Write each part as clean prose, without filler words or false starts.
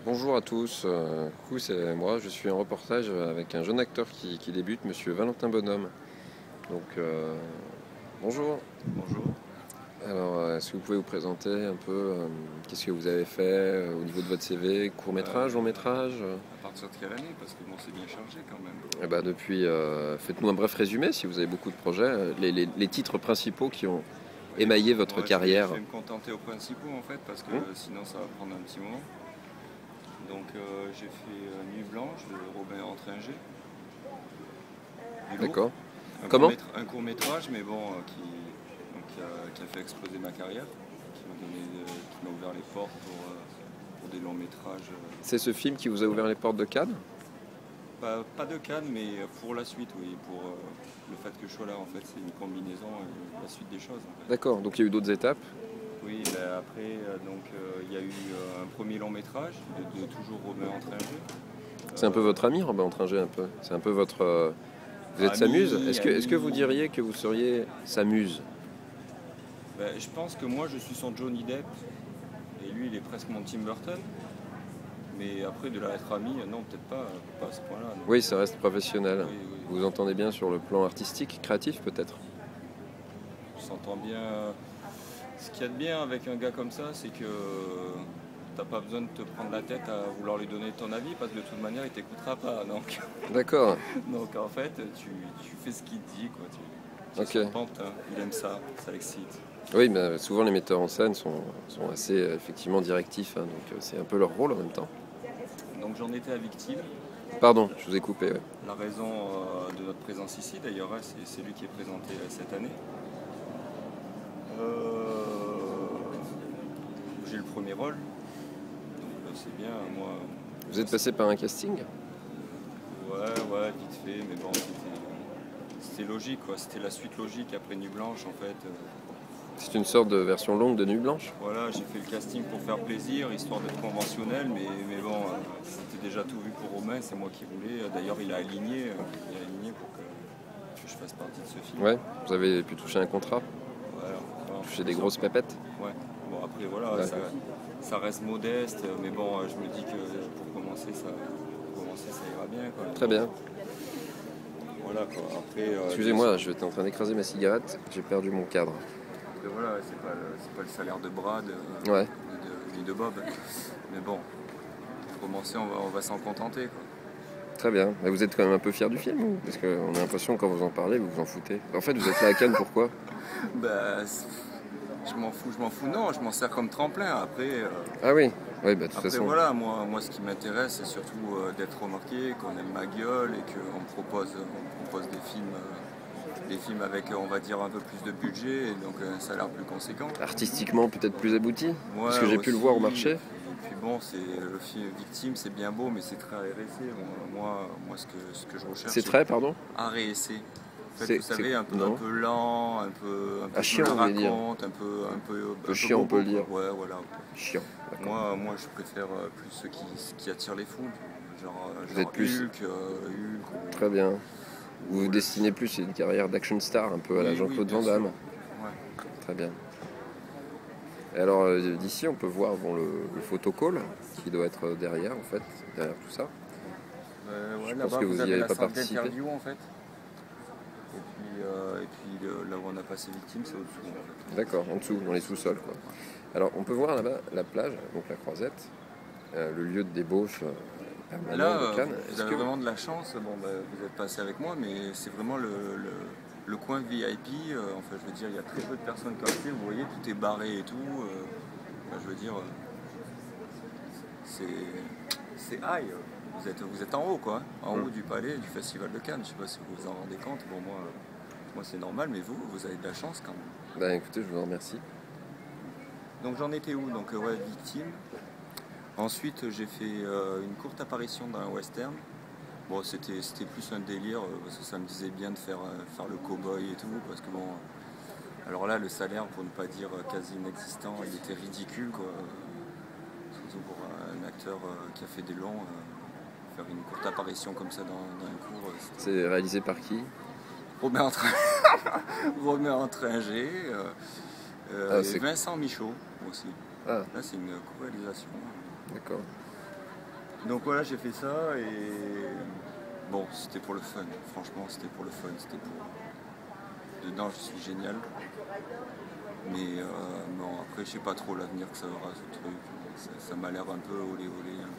Bonjour à tous, coucou, c'est moi, je suis en reportage avec un jeune acteur qui débute, monsieur Valentin Bonhomme. Donc bonjour. Bonjour. Alors est-ce que vous pouvez vous présenter un peu, qu'est-ce que vous avez fait au niveau de votre CV, court-métrage, long-métrage À partir de quelle année? Parce que bon, c'est bien chargé quand même. Eh ben, depuis, faites-nous un bref résumé si vous avez beaucoup de projets, les titres principaux qui ont Oui. émaillé votre Ouais, carrière. je vais me contenter aux principaux en fait, parce que sinon ça va prendre un petit moment. Donc j'ai fait Nuit Blanche de Robin Entringer. Du lourd. D'accord. Comment? Un court métrage, mais bon, qui a fait exploser ma carrière, qui m'a ouvert les portes pour des longs métrages. C'est ce film qui vous a ouvert les portes de Cannes? Pas de Cannes, mais pour la suite, oui. Pour le fait que je sois là, en fait, c'est une combinaison et la suite des choses. En fait. D'accord, donc il y a eu d'autres étapes. Oui, après, il y a eu un premier long métrage de toujours Robin Entringer. C'est un peu votre ami, Robin Entringer, un peu. C'est un peu votre. Vous êtes sa muse. Est-ce que vous diriez que vous seriez sa muse? Je pense que moi, je suis son Johnny Depp et lui, il est presque mon Tim Burton. Mais après, de là à être ami, non, peut-être pas à ce point-là. Oui, ça reste professionnel. Oui, oui. Vous entendez bien sur le plan artistique, créatif peut-être? Je s'entends bien. Ce qu'il y a de bien avec un gars comme ça, c'est que t'as pas besoin de te prendre la tête à vouloir lui donner ton avis, parce que de toute manière, il t'écoutera pas. Donc, D'accord. donc en fait, tu fais ce qu'il te dit, quoi. Ok. Son pantin, il aime ça l'excite. Oui, mais souvent les metteurs en scène sont assez effectivement directifs, hein, donc c'est un peu leur rôle en même temps. Donc j'en étais à Victime. Pardon, je vous ai coupé. Ouais. La raison de notre présence ici, d'ailleurs, c'est lui qui est présenté cette année. J'ai le premier rôle, donc c'est bien, moi. Vous êtes passé par un casting? Ouais, vite fait, mais bon, c'était logique, quoi. C'était la suite logique après Nuit Blanche, en fait. C'est une sorte de version longue de Nuit Blanche? Voilà, j'ai fait le casting pour faire plaisir, histoire d'être conventionnel, mais bon, c'était déjà tout vu pour Romain, c'est moi qui voulais. D'ailleurs, il a aligné pour que je fasse partie de ce film. Ouais, vous avez pu toucher un contrat? Voilà, Toucher des grosses pépettes? Ouais, bon après voilà, Ouais. ça reste modeste, mais bon, je me dis que pour commencer, ça ira bien, quoi. Très bien. Voilà, quoi. Après, Excusez-moi, j'étais en train d'écraser ma cigarette, j'ai perdu mon cadre. après, voilà, c'est pas le salaire de Brad Ouais. ni de Bob, mais bon, pour commencer, on va s'en contenter, quoi. Très bien. Mais vous êtes quand même un peu fier du film ou... Parce qu'on a l'impression quand vous en parlez, vous vous en foutez. En fait, vous êtes là à Cannes, pourquoi? Je m'en fous, non, je m'en sers comme tremplin. Après, Ah oui, oui, bah, de toute après façon. voilà, moi ce qui m'intéresse, c'est surtout d'être remarqué, qu'on aime ma gueule et qu'on me propose des films avec, on va dire, un peu plus de budget et donc un salaire plus conséquent. Artistiquement, peut-être plus abouti? Parce que Ouais, j'ai pu le voir au marché. Et puis bon, c'est le film Victime, c'est bien beau, mais c'est très RSC. Moi, ce que je recherche, C'est très, pardon? art et essai. En fait, C'est- vous savez, c'est- un peu non. lent, un peu chiant, je vous voulez dire. raconte, un peu chiant, on peut bobo, le dire. quoi. Ouais, voilà. Chiant. D'accord. Moi, je préfère plus ce qui attire les foules, genre Vous êtes plus- Hulk, ou- Très bien. Vous vous ou- destinez plus à une carrière d'action star, un peu à la Oui, Jean-Claude bien Van Damme. sûr. Ouais. Très bien. Et alors, d'ici, on peut voir le photocall qui doit être derrière, en fait, derrière tout ça. Ouais, Je là-bas, pense que vous y avez avez la pas salle participé. d'interview, en fait. Et puis là où on a passé Victime, c'est au-dessous, en fait. D'accord, en dessous, dans les sous-sols, quoi. Alors, on peut voir là-bas la plage, donc la Croisette, le lieu de débauche permanent Là, de Cannes. vous avez vraiment de la chance. Bon, vous êtes passé avec moi, mais c'est vraiment le coin VIP. Enfin, je veux dire, il y a très peu de personnes comme ça. Vous voyez, tout est barré et tout. Enfin, je veux dire, c'est high. Vous êtes en haut, quoi. En haut du palais du Festival de Cannes. Je sais pas si vous vous en rendez compte. Bon, moi c'est normal, mais vous avez de la chance quand même. Ben écoutez, je vous en remercie. Donc j'en étais où? Donc ouais, Victime. Ensuite, j'ai fait une courte apparition dans un western. Bon, c'était plus un délire, parce que ça me disait bien de faire le cow-boy et tout, parce que bon, alors là, le salaire, pour ne pas dire quasi inexistant, il était ridicule, quoi. Surtout pour un acteur qui a fait des longs, faire une courte apparition comme ça dans un cours. C'est réalisé par qui? Romain Entringer, et c'est- Vincent Michaud aussi. Ah, Là, c'est une co-réalisation. d'accord. Donc voilà, j'ai fait ça et bon, c'était pour le fun. Franchement, c'était pour le fun. C'était pour. Dedans, je suis génial. Mais bon, après, je sais pas trop l'avenir que ça aura ce truc. Ça m'a l'air un peu olé olé, un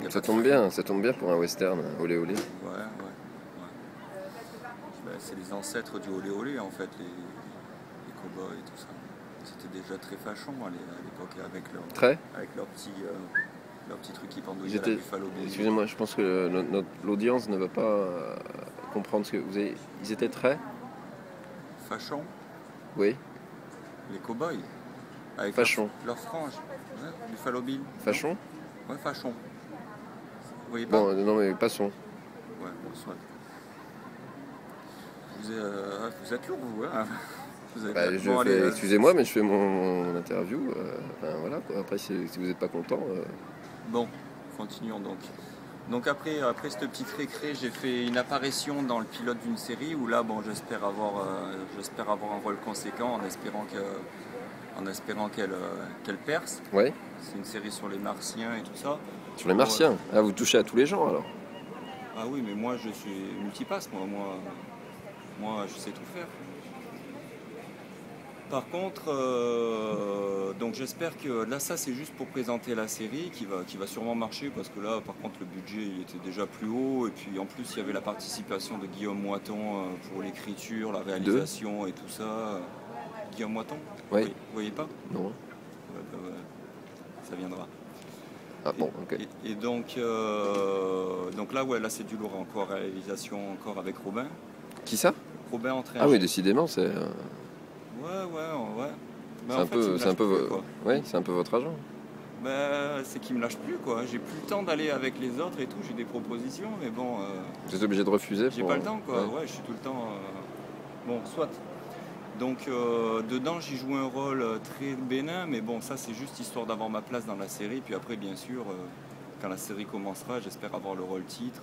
peu. Ça tombe bien pour un western, olé olé. Ouais. Ben, c'est les ancêtres du olé olé en fait, les cow-boys et tout ça. C'était déjà très fachon à l'époque avec leur petit truc qui pendouillait à la Buffalo Bill. Excusez-moi, je pense que l'audience ne va pas comprendre ce que vous avez. Ils étaient très. Fachon. Oui. Les cow-boys. Avec Fachon. leur frange. Ouais, Buffalo Bill. Fachon. Ouais, fachon. Vous voyez pas? Bon, non mais passons. Ouais, bon, soit. Vous êtes lourd, vous, hein? Excusez-moi, mais je fais mon interview. Enfin, voilà, quoi. Après, si vous n'êtes pas content. Bon, continuons donc. Donc après ce petit récré, j'ai fait une apparition dans le pilote d'une série où là, bon, j'espère avoir un rôle conséquent en espérant qu'elle perce. Ouais. C'est une série sur les Martiens et tout ça. Sur les Martiens. Ah, vous touchez à tous les genres alors. Ah oui, mais moi je suis multipasse, moi je sais tout faire. Par contre, donc j'espère que là ça c'est juste pour présenter la série qui va sûrement marcher parce que là par contre le budget il était déjà plus haut et puis en plus il y avait la participation de Guillaume Moiton pour l'écriture, la réalisation et tout ça. Guillaume Moiton? Oui. Vous voyez pas? Non. Ça viendra. Ah bon, ok. Et donc là ouais là c'est du lourd encore, réalisation encore avec Robin. Qui ça? Robin Entrain. Ah oui, décidément c'est. Ouais. Ben, c'est un peu votre agent. Ben, c'est qu'il me lâche plus quoi. J'ai plus le temps d'aller avec les autres et tout. J'ai des propositions, mais bon. Vous êtes obligé de refuser. J'ai pas le temps quoi. Ouais, je suis tout le temps. Bon, soit. Donc dedans, j'y joue un rôle très bénin, mais bon, ça c'est juste histoire d'avoir ma place dans la série. Puis après, bien sûr, quand la série commencera, j'espère avoir le rôle titre.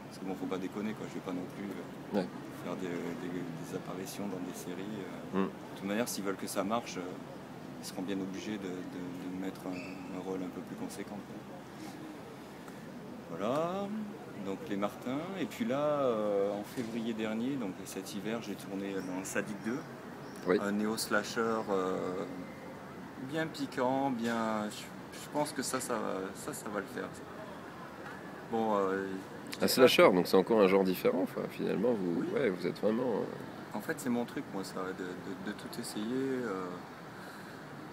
Parce que bon, faut pas déconner quoi. Je vais pas non plus. Faire des apparitions dans des séries. De toute manière, s'ils veulent que ça marche, ils seront bien obligés de mettre un rôle un peu plus conséquent. Voilà, donc les Martins. Et puis là, en février dernier, donc cet hiver, j'ai tourné dans Sadik 2, un néo-slasher bien piquant, bien. Je pense que ça va le faire. Bon. Un slasher, donc c'est encore un genre différent. Enfin, finalement, vous êtes vraiment. En fait, c'est mon truc, moi, ça, de tout essayer.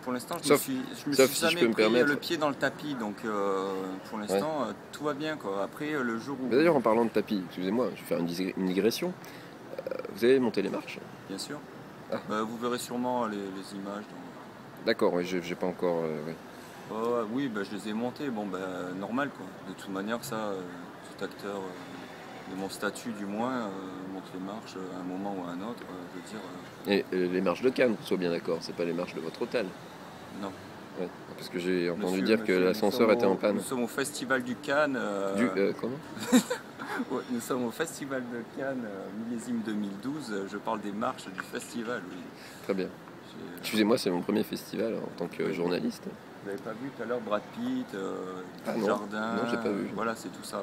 Pour l'instant, je me suis jamais pris le pied dans le tapis, donc pour l'instant, tout va bien, quoi. Après, le jour où. Mais d'ailleurs, en parlant de tapis, excusez-moi, je vais faire une digression. Vous avez monté les marches? Bien sûr. Ah. Vous verrez sûrement les images. D'accord, oui, j'ai pas encore. Oui, je les ai montées. Bon, normal, quoi. De toute manière, ça. Tout acteur de mon statut du moins monte les marches à un moment ou à un autre, je veux dire. Et les marches de Cannes, qu'on soit bien d'accord, c'est pas les marches de votre hôtel? Non. Ouais, parce que j'ai entendu dire que l'ascenseur était en panne. Nous sommes au Festival du Cannes. Comment? Ouais, nous sommes au Festival de Cannes, millésime 2012. Je parle des marches du festival, oui. Très bien. Excusez-moi, c'est mon premier festival en tant que journaliste. Vous n'avez pas vu tout à l'heure Brad Pitt, Jardin? Non, j'ai pas vu. Voilà, c'est tout ça.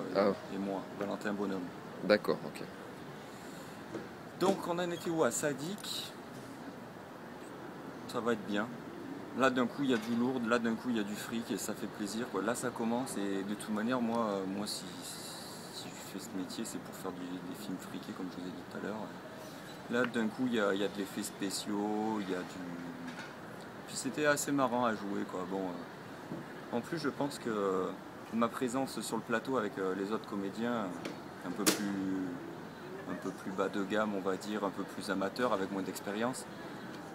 Et moi, Valentin Bonhomme. D'accord, ok. Donc on en était où? À Sadik. Ça va être bien. Là d'un coup il y a du lourd, là d'un coup il y a du fric et ça fait plaisir, quoi. Là ça commence et de toute manière moi si je fais ce métier c'est pour faire des films friqués comme je vous ai dit tout à l'heure. Là d'un coup il y a de l'effet spéciaux, il y a du. Puis c'était assez marrant à jouer, quoi. Bon, en plus je pense que ma présence sur le plateau avec les autres comédiens un peu plus bas de gamme on va dire, un peu plus amateurs avec moins d'expérience.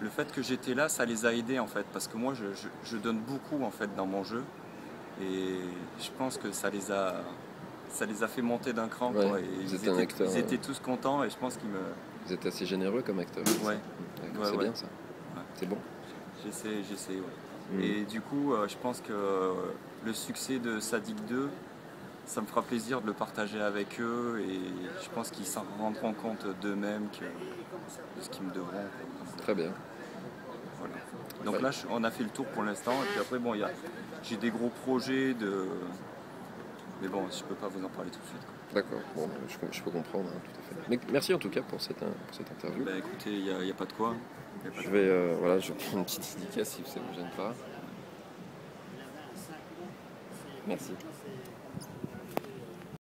Le fait que j'étais là, ça les a aidés en fait, parce que moi je donne beaucoup en fait dans mon jeu et je pense que ça les a fait monter d'un cran, quoi, et ils étaient tous contents et je pense qu'ils me. Vous êtes assez généreux comme acteur. Ouais. C'est bien ça. Ouais. C'est bon. J'essaie. Ouais. Et du coup, je pense que le succès de Sadik 2, ça me fera plaisir de le partager avec eux et je pense qu'ils s'en rendront compte d'eux-mêmes de ce qu'ils me devront. Très bien. Voilà. Donc là, on a fait le tour pour l'instant. Et puis après, bon, j'ai des gros projets Mais bon, je peux pas vous en parler tout de suite, quoi. D'accord, bon, je peux comprendre, hein, tout à fait. Mais merci en tout cas pour cette interview. Bah écoutez, il n'y a pas de quoi. Hein. Y a pas de Je quoi. vais, je vais prendre une petite dédicace si ça ne vous gêne pas. Merci.